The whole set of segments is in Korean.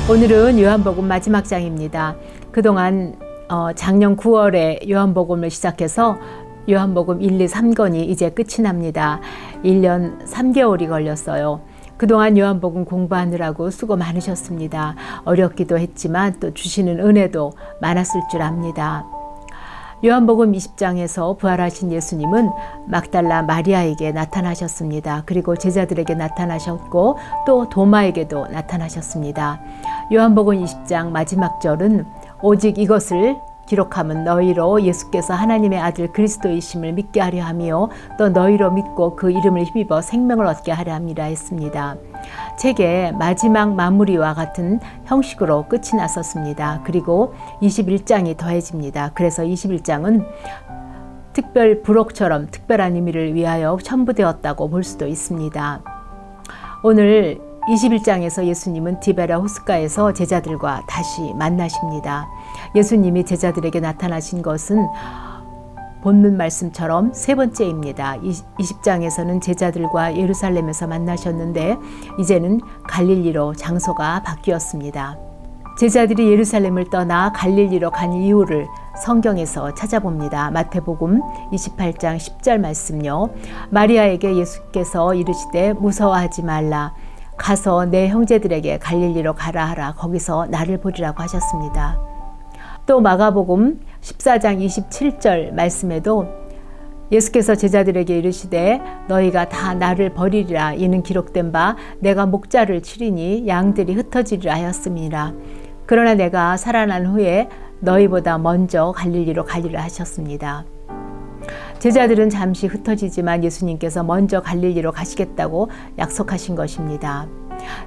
오늘은 요한복음 마지막 장입니다. 그동안 작년 9월에 요한복음을 시작해서 요한복음 1, 2, 3권이 이제 끝이 납니다. 1년 3개월이 걸렸어요. 그동안 요한복음 공부하느라고 수고 많으셨습니다. 어렵기도 했지만 또 주시는 은혜도 많았을 줄 압니다. 요한복음 20장에서 부활하신 예수님은 막달라 마리아에게 나타나셨습니다. 그리고 제자들에게 나타나셨고 또 도마에게도 나타나셨습니다. 요한복음 20장 마지막 절은 오직 이것을 기록함은 너희로 예수께서 하나님의 아들 그리스도이심을 믿게 하려 하며 또 너희로 믿고 그 이름을 힘입어 생명을 얻게 하려 함이라 했습니다. 책의 마지막 마무리와 같은 형식으로 끝이 났었습니다. 그리고 21장이 더해집니다. 그래서 21장은 특별 부록처럼 특별한 의미를 위하여 첨부되었다고 볼 수도 있습니다. 오늘 21장에서 예수님은 디베랴 호숫가에서 제자들과 다시 만나십니다. 예수님이 제자들에게 나타나신 것은 본문 말씀처럼 세 번째입니다. 20장에서는 제자들과 예루살렘에서 만나셨는데 이제는 갈릴리로 장소가 바뀌었습니다. 제자들이 예루살렘을 떠나 갈릴리로 간 이유를 성경에서 찾아봅니다. 마태복음 28장 10절 말씀요. 마리아에게 예수께서 이르시되 무서워하지 말라. 가서 내 형제들에게 갈릴리로 가라 하라. 거기서 나를 보리라고 하셨습니다. 또 마가복음 14장 27절 말씀에도 예수께서 제자들에게 이르시되 너희가 다 나를 버리리라. 이는 기록된 바 내가 목자를 치리니 양들이 흩어지리라 하였음이니라. 그러나 내가 살아난 후에 너희보다 먼저 갈릴리로 가리라 하셨습니다. 제자들은 잠시 흩어지지만 예수님께서 먼저 갈릴리로 가시겠다고 약속하신 것입니다.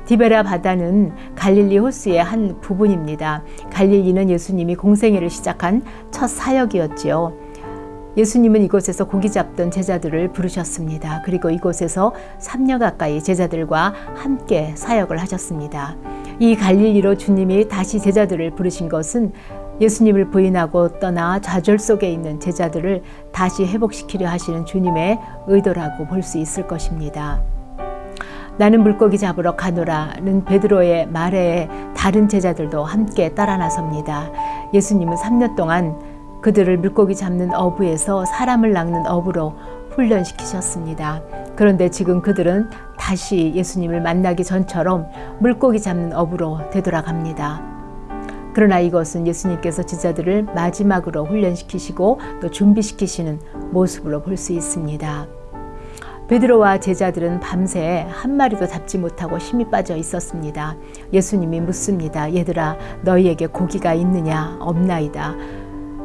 디베랴 바다는 갈릴리 호수의 한 부분입니다. 갈릴리는 예수님이 공생애를 시작한 첫 사역이었지요. 예수님은 이곳에서 고기 잡던 제자들을 부르셨습니다. 그리고 이곳에서 3년 가까이 제자들과 함께 사역을 하셨습니다. 이 갈릴리로 주님이 다시 제자들을 부르신 것은 예수님을 부인하고 떠나 좌절 속에 있는 제자들을 다시 회복시키려 하시는 주님의 의도라고 볼 수 있을 것입니다. 나는 물고기 잡으러 가노라는 베드로의 말에 다른 제자들도 함께 따라 나섭니다. 예수님은 3년 동안 그들을 물고기 잡는 어부에서 사람을 낚는 어부로 훈련시키셨습니다. 그런데 지금 그들은 다시 예수님을 만나기 전처럼 물고기 잡는 어부로 되돌아갑니다. 그러나 이것은 예수님께서 제자들을 마지막으로 훈련시키시고 또 준비시키시는 모습으로 볼 수 있습니다. 베드로와 제자들은 밤새 한 마리도 잡지 못하고 힘이 빠져 있었습니다. 예수님이 묻습니다. 얘들아, 너희에게 고기가 있느냐? 없나이다.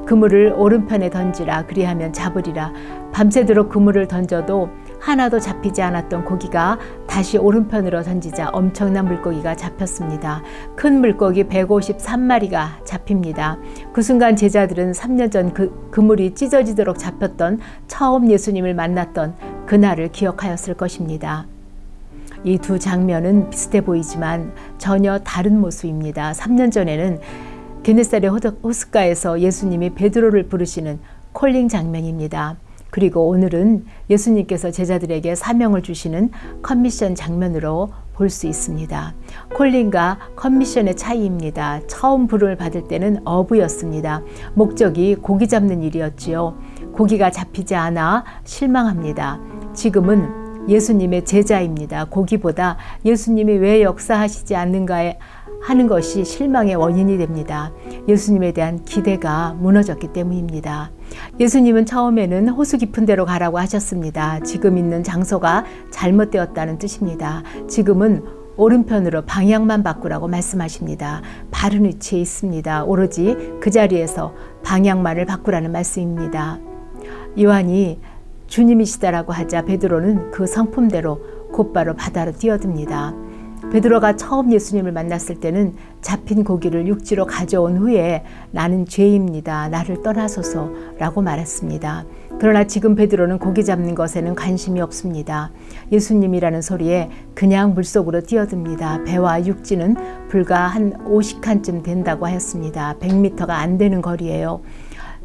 그물을 오른편에 던지라. 그리하면 잡으리라. 밤새도록 그물을 던져도 하나도 잡히지 않았던 고기가 다시 오른편으로 던지자 엄청난 물고기가 잡혔습니다. 큰 물고기 153마리가 잡힙니다. 그 순간 제자들은 3년 전 그물이 찢어지도록 잡혔던 처음 예수님을 만났던 그날을 기억하였을 것입니다. 이 두 장면은 비슷해 보이지만 전혀 다른 모습입니다. 3년 전에는 게네사렛 호숫가에서 예수님이 베드로를 부르시는 콜링 장면입니다. 그리고 오늘은 예수님께서 제자들에게 사명을 주시는 커미션 장면으로 볼 수 있습니다. 콜링과 커미션의 차이입니다. 처음 부름을 받을 때는 어부였습니다. 목적이 고기 잡는 일이었지요. 고기가 잡히지 않아 실망합니다. 지금은 예수님의 제자입니다. 고기보다 예수님이 왜 역사하시지 않는가에 하는 것이 실망의 원인이 됩니다. 예수님에 대한 기대가 무너졌기 때문입니다. 예수님은 처음에는 호수 깊은 데로 가라고 하셨습니다. 지금 있는 장소가 잘못되었다는 뜻입니다. 지금은 오른편으로 방향만 바꾸라고 말씀하십니다. 바른 위치에 있습니다. 오로지 그 자리에서 방향만을 바꾸라는 말씀입니다. 요한이 주님이시다라고 하자 베드로는 그 성품대로 곧바로 바다로 뛰어듭니다. 베드로가 처음 예수님을 만났을 때는 잡힌 고기를 육지로 가져온 후에 나는 죄입니다. 나를 떠나소서라고 말했습니다. 그러나 지금 베드로는 고기 잡는 것에는 관심이 없습니다. 예수님이라는 소리에 그냥 물속으로 뛰어듭니다. 배와 육지는 불과 한 50칸쯤 된다고 하였습니다. 100m가 안 되는 거리예요.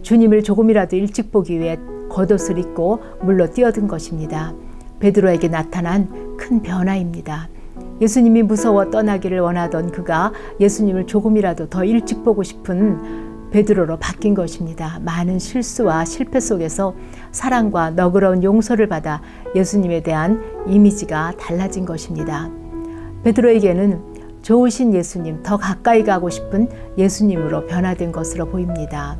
주님을 조금이라도 일찍 보기 위해 겉옷을 입고 물로 뛰어든 것입니다. 베드로에게 나타난 큰 변화입니다. 예수님이 무서워 떠나기를 원하던 그가 예수님을 조금이라도 더 일찍 보고 싶은 베드로로 바뀐 것입니다. 많은 실수와 실패 속에서 사랑과 너그러운 용서를 받아 예수님에 대한 이미지가 달라진 것입니다. 베드로에게는 좋으신 예수님, 더 가까이 가고 싶은 예수님으로 변화된 것으로 보입니다.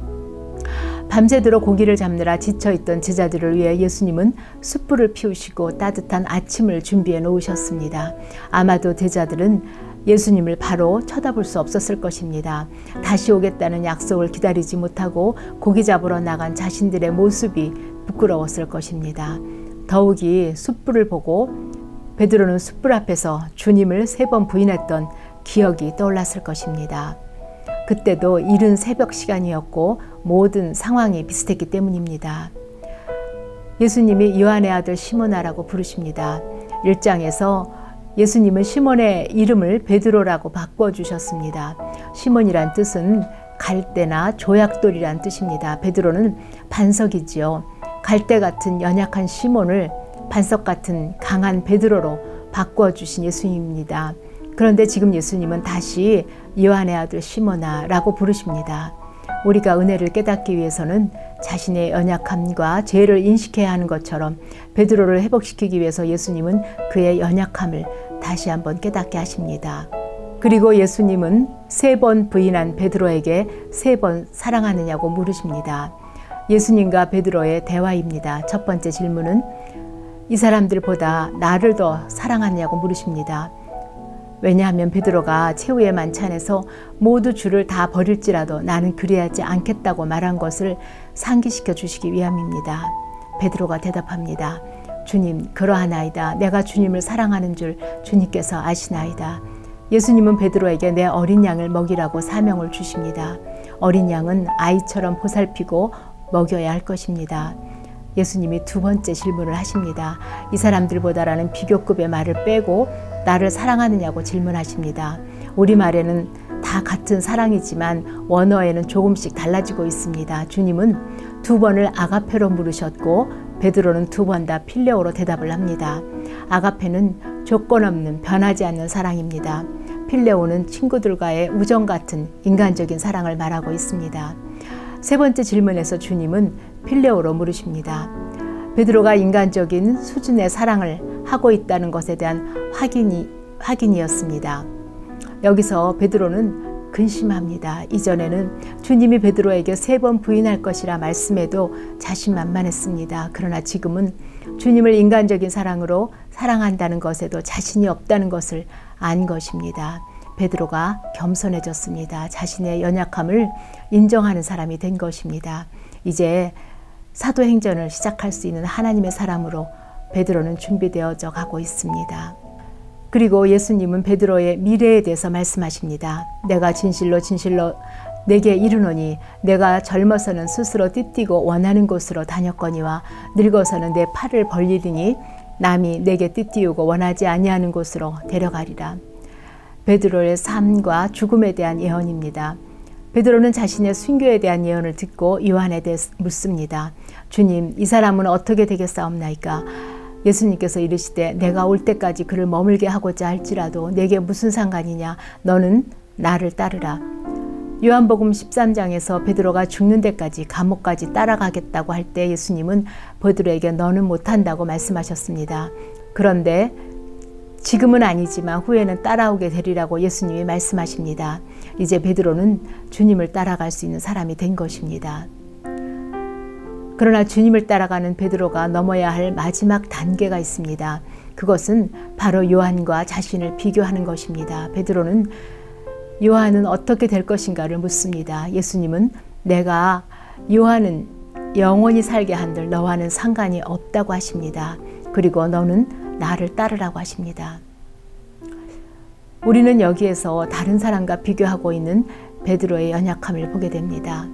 밤새도록 고기를 잡느라 지쳐있던 제자들을 위해 예수님은 숯불을 피우시고 따뜻한 아침을 준비해 놓으셨습니다. 아마도 제자들은 예수님을 바로 쳐다볼 수 없었을 것입니다. 다시 오겠다는 약속을 기다리지 못하고 고기 잡으러 나간 자신들의 모습이 부끄러웠을 것입니다. 더욱이 숯불을 보고 베드로는 숯불 앞에서 주님을 3번 부인했던 기억이 떠올랐을 것입니다. 그때도 이른 새벽 시간이었고 모든 상황이 비슷했기 때문입니다. 예수님이 요한의 아들 시몬아라고 부르십니다. 1장에서 예수님은 시몬의 이름을 베드로라고 바꿔주셨습니다. 시몬이란 뜻은 갈대나 조약돌이란 뜻입니다. 베드로는 반석이지요. 갈대 같은 연약한 시몬을 반석 같은 강한 베드로로 바꿔주신 예수님입니다. 그런데 지금 예수님은 다시 요한의 아들 시몬아라고 부르십니다. 우리가 은혜를 깨닫기 위해서는 자신의 연약함과 죄를 인식해야 하는 것처럼 베드로를 회복시키기 위해서 예수님은 그의 연약함을 다시 한번 깨닫게 하십니다. 그리고 예수님은 3번 부인한 베드로에게 3번 사랑하느냐고 물으십니다. 예수님과 베드로의 대화입니다. 첫 번째 질문은 이 사람들보다 나를 더 사랑하느냐고 물으십니다. 왜냐하면 베드로가 최후의 만찬에서 모두 주를 다 버릴지라도 나는 그리하지 않겠다고 말한 것을 상기시켜 주시기 위함입니다. 베드로가 대답합니다. 주님, 그러하나이다. 내가 주님을 사랑하는 줄 주님께서 아시나이다. 예수님은 베드로에게 내 어린 양을 먹이라고 사명을 주십니다. 어린 양은 아이처럼 보살피고 먹여야 할 것입니다. 예수님이 2번째 질문을 하십니다. 이 사람들보다라는 비교급의 말을 빼고 나를 사랑하느냐고 질문하십니다. 우리말에는 다 같은 사랑이지만 원어에는 조금씩 달라지고 있습니다. 주님은 2번을 아가페로 물으셨고 베드로는 2번 다 필레오로 대답을 합니다. 아가페는 조건 없는 변하지 않는 사랑입니다. 필레오는 친구들과의 우정 같은 인간적인 사랑을 말하고 있습니다. 3번째 질문에서 주님은 필레오로 물으십니다. 베드로가 인간적인 수준의 사랑을 하고 있다는 것에 대한 확인이었습니다. 여기서 베드로는 근심합니다. 이전에는 주님이 베드로에게 3번 부인할 것이라 말씀해도 자신만만했습니다. 그러나 지금은 주님을 인간적인 사랑으로 사랑한다는 것에도 자신이 없다는 것을 안 것입니다. 베드로가 겸손해졌습니다. 자신의 연약함을 인정하는 사람이 된 것입니다. 이제 사도행전을 시작할 수 있는 하나님의 사람으로 베드로는 준비되어져 가고 있습니다. 그리고 예수님은 베드로의 미래에 대해서 말씀하십니다. 내가 진실로 진실로 내게 이르노니 내가 젊어서는 스스로 띠띠고 원하는 곳으로 다녔거니와 늙어서는 내 팔을 벌리리니 남이 내게 띠띠우고 원하지 아니하는 곳으로 데려가리라. 베드로의 삶과 죽음에 대한 예언입니다. 베드로는 자신의 순교에 대한 예언을 듣고 요한에 대해 묻습니다. 주님, 이 사람은 어떻게 되겠사옵나이까? 예수님께서 이르시되 내가 올 때까지 그를 머물게 하고자 할지라도 내게 무슨 상관이냐? 너는 나를 따르라. 요한복음 13장에서 베드로가 죽는 데까지 감옥까지 따라가겠다고 할 때 예수님은 베드로에게 너는 못한다고 말씀하셨습니다. 그런데 지금은 아니지만 후에는 따라오게 되리라고 예수님이 말씀하십니다. 이제 베드로는 주님을 따라갈 수 있는 사람이 된 것입니다. 그러나 주님을 따라가는 베드로가 넘어야 할 마지막 단계가 있습니다. 그것은 바로 요한과 자신을 비교하는 것입니다. 베드로는 요한은 어떻게 될 것인가를 묻습니다. 예수님은 내가 요한은 영원히 살게 한들 너와는 상관이 없다고 하십니다. 그리고 너는 나를 따르라고 하십니다. 우리는 여기에서 다른 사람과 비교하고 있는 베드로의 연약함을 보게 됩니다.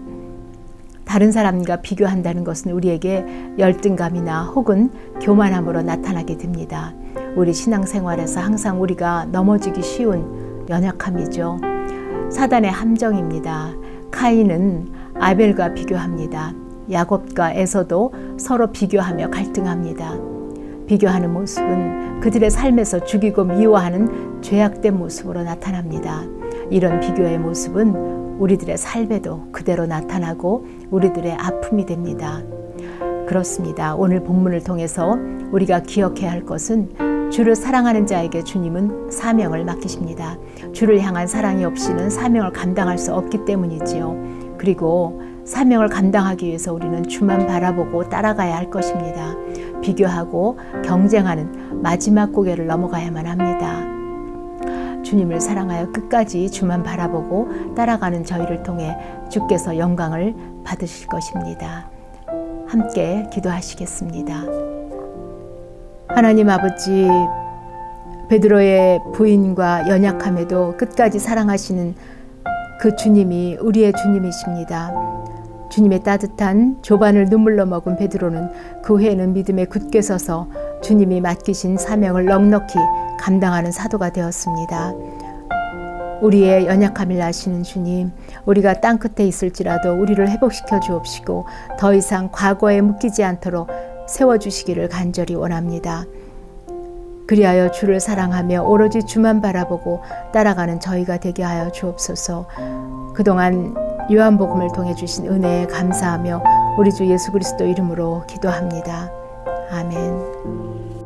다른 사람과 비교한다는 것은 우리에게 열등감이나 혹은 교만함으로 나타나게 됩니다. 우리 신앙생활에서 항상 우리가 넘어지기 쉬운 연약함이죠. 사단의 함정입니다. 카인은 아벨과 비교합니다. 야곱과 에서도 서로 비교하며 갈등합니다. 비교하는 모습은 그들의 삶에서 죽이고 미워하는 죄악된 모습으로 나타납니다. 이런 비교의 모습은 우리들의 삶에도 그대로 나타나고 우리들의 아픔이 됩니다. 그렇습니다. 오늘 본문을 통해서 우리가 기억해야 할 것은 주를 사랑하는 자에게 주님은 사명을 맡기십니다. 주를 향한 사랑이 없이는 사명을 감당할 수 없기 때문이지요. 그리고 사명을 감당하기 위해서 우리는 주만 바라보고 따라가야 할 것입니다. 비교하고 경쟁하는 마지막 고개를 넘어가야만 합니다. 주님을 사랑하여 끝까지 주만 바라보고 따라가는 저희를 통해 주께서 영광을 받으실 것입니다. 함께 기도하시겠습니다. 하나님 아버지, 베드로의 부인과 연약함에도 끝까지 사랑하시는 그 주님이 우리의 주님이십니다. 주님의 따뜻한 조반을 눈물로 먹은 베드로는 그 후에는 믿음에 굳게 서서 주님이 맡기신 사명을 넉넉히 감당하는 사도가 되었습니다. 우리의 연약함을 아시는 주님, 우리가 땅끝에 있을지라도 우리를 회복시켜 주옵시고 더 이상 과거에 묶이지 않도록 세워주시기를 간절히 원합니다. 그리하여 주를 사랑하며 오로지 주만 바라보고 따라가는 저희가 되게 하여 주옵소서. 그동안 요한복음을 통해 주신 은혜에 감사하며 우리 주 예수 그리스도 이름으로 기도합니다. 아멘.